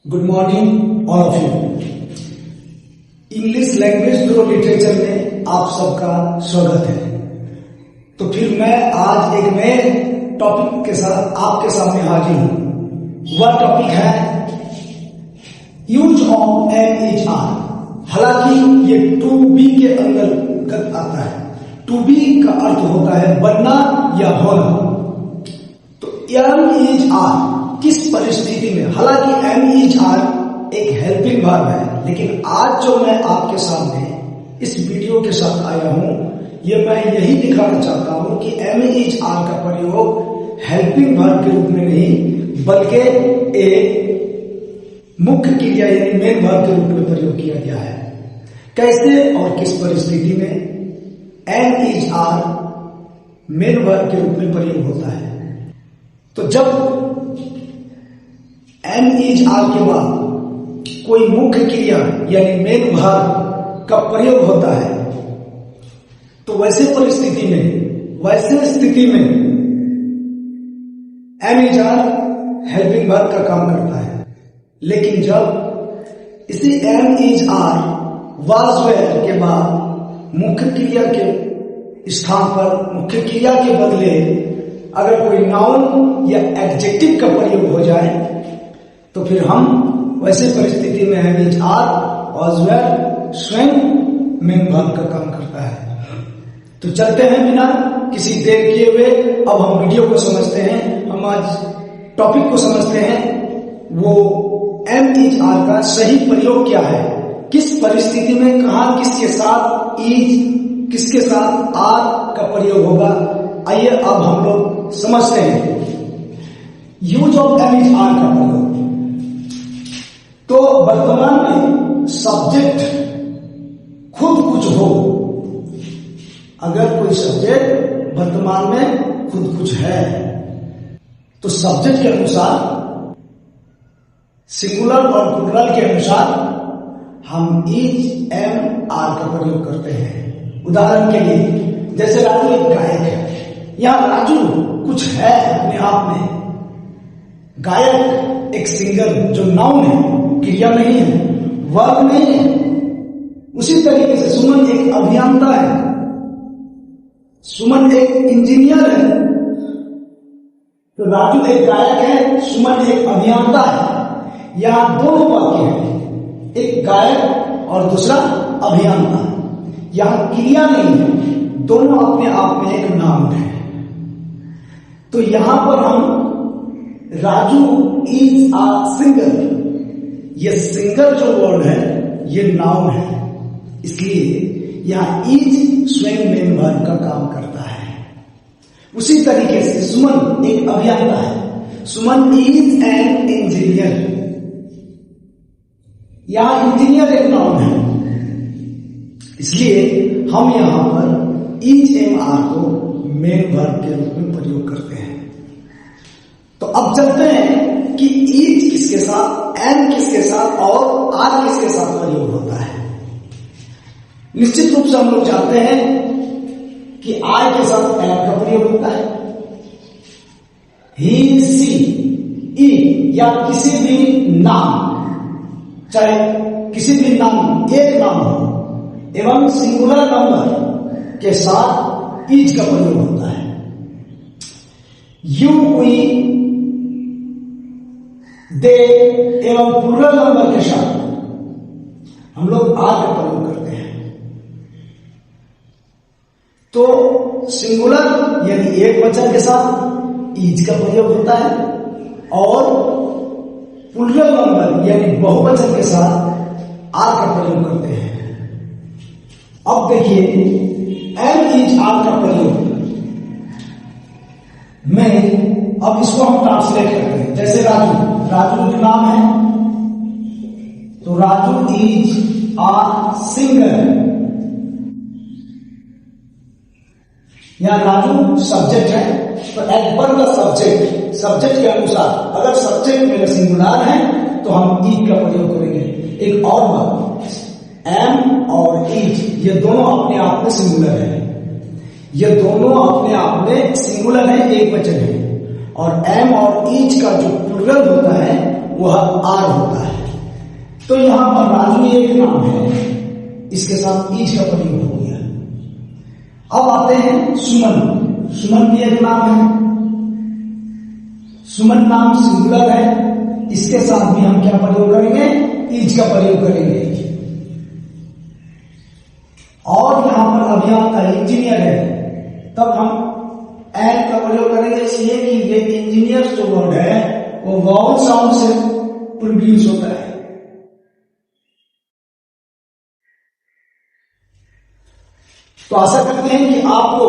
Good morning all of you. English language grow literature में आप सबका स्वागत है। तो फिर मैं आज एक नए टॉपिक के साथ आपके सामने हाजिर हूं। वह टॉपिक है use of am is are. हालांकि ये टू बी के अंतर्गत आता है। टू बी का अर्थ होता है बनना या होना। तो एम इज आर किस परिस्थिति में, हालांकि एम इज आर एक हेल्पिंग वर्ब है, लेकिन आज जो मैं आपके सामने इस वीडियो के साथ आया हूं, ये मैं यही दिखाना चाहता हूं कि एम इज आर का प्रयोग हेल्पिंग वर्ब के रूप में नहीं, बल्कि एक मुख्य क्रिया यानी मेन वर्ब के रूप में प्रयोग किया गया है। कैसे और किस परिस्थिति में am is are main verb के रूप में प्रयोग होता है। तो जब एम इज आर के बाद कोई मुख्य क्रिया यानी मेन वर्ब का प्रयोग होता है, तो वैसे परिस्थिति में, वैसे स्थिति में am is are helping verb का काम करता है। लेकिन जब इसी am is are was were के बाद मुख्य क्रिया के स्थान पर, मुख्य क्रिया के बदले अगर कोई नाउन या एडजेक्टिव का प्रयोग हो जाए, तो फिर हम वैसे परिस्थिति में am is are was were स्वयं मेन वर्ब का काम करता है। तो चलते हैं बिना किसी देर किए हुए, अब हम वीडियो को समझते हैं, हम आज टॉपिक को समझते हैं। वो एम इज आर का सही प्रयोग क्या है, किस परिस्थिति में, कहां, किसके साथ इज, किसके साथ आर का प्रयोग होगा। आइए अब हम लोग समझते हैं use of am is are का प्रयोग। तो वर्तमान में सब्जेक्ट खुद कुछ हो, अगर कोई सब्जेक्ट वर्तमान में खुद कुछ है, तो सब्जेक्ट के अनुसार सिंगुलर और प्लूरल के अनुसार हम इज एम आर का प्रयोग करते हैं। उदाहरण के लिए जैसे राजू एक गायक है, यहां राजू कुछ है अपने आप में। गायक एक सिंगर जो नाउन है, क्रिया नहीं है, वर्ब नहीं है। उसी तरीके से सुमन एक अभियंता है, सुमन एक इंजीनियर है। तो राजू एक गायक है, सुमन एक अभियंता है। यहां दोनों वाक्य हैं, एक गायक और दूसरा अभियंता। यहां क्रिया नहीं है, दोनों अपने आप में एक नाउन है। तो यहां पर हम राजू इज अ सिंगर, ये सिंगर जो वर्ड है ये नाउन है, इसलिए यहां इज स्वयं मेन वर्ब का काम करता है। उसी तरीके से सुमन एक अभियंता है, सुमन इज एन इंजीनियर, यहां इंजीनियर एक नाउन है, इसलिए हम यहां पर इज एम आर को मेन वर्ब के रूप में प्रयोग करते हैं। तो अब चलते हैं कि इज किसके साथ, एम किसके साथ और आर किसके साथ प्रयोग होता है। निश्चित रूप से हम लोग जानते हैं कि आर के साथ एम का प्रयोग होता है। ही, सी, ई या किसी भी नाम, चाहे किसी भी नाम, एक नाम हो एवं सिंगुलर नंबर के साथ इज का प्रयोग होता है। यू, वी, दे एवं प्लूरल नंबर के साथ हम लोग आर का प्रयोग करते हैं। तो सिंगुलर यानी एक वचन के साथ इज का प्रयोग होता है और प्लूरल नंबर यानी बहुवचन के साथ आर का प्रयोग करते हैं। अब देखिए एम इज आर का प्रयोग में, अब इसको हम ट्रांसलेट करते हैं। जैसे राजू, राजू जो नाम है, तो राजू इज आ सिंगर, यहां राजू सब्जेक्ट है, तो as per the subject, subject के अनुसार अगर सब्जेक्ट मेरा सिंगुलर है तो हम इज का प्रयोग करेंगे। एक और बात, एम और इज ये दोनों अपने आप में सिंगुलर है, ये दोनों अपने आप में सिंगुलर है, एक वचन है। और एम और इज का जो प्लूरल होता है वह आर होता है। तो यहां पर राजू एक नाम है, इसके साथ इज का प्रयोग हो गया। अब आते हैं सुमन। सुमन भी एक नाम है, सुमन नाम सिंगुलर है, इसके साथ भी हम क्या प्रयोग करेंगे, इज का प्रयोग करेंगे। और यहां पर अभी आपका इंजीनियर है, तब हम एन का प्रयोग करेंगे, इसलिए कि ये इंजीनियर जो वर्ड है वो वाउल साउंड से प्रोड्यूस होता है। तो आशा करते हैं कि आपको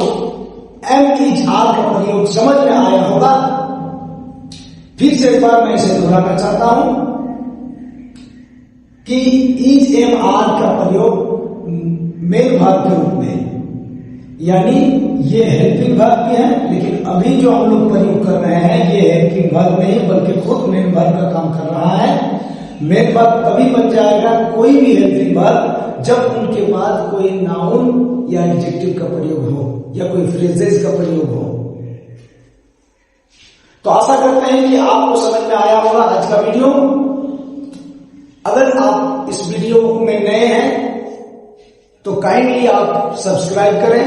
एम इज आर का प्रयोग समझ में आया होगा। फिर से एक बार मैं इसे दोहराना चाहता हूं कि इज एम आर का प्रयोग मेन वर्ब के रूप में, यानी ये हेल्पिंग वर्ब भी है, लेकिन अभी जो हम लोग प्रयोग कर रहे हैं ये हेल्पिंग वर्ब नहीं बल्कि खुद मेन वर्ब का काम कर रहा है। मेन वर्ब तभी बन जाएगा कोई भी हेल्पिंग वर्ब जब उनके बाद कोई नाउन या एडजेक्टिव का प्रयोग हो या कोई फ्रेजेस का प्रयोग हो। तो आशा करते हैं कि आपको समझ में आया होगा आज का वीडियो। अगर आप इस वीडियो में नए हैं तो काइंडली आप सब्सक्राइब करें,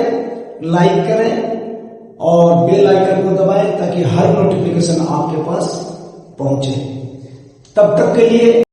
लाइक करें और बेल आइकन को दबाएं ताकि हर नोटिफिकेशन आपके पास पहुंचे। तब तक के लिए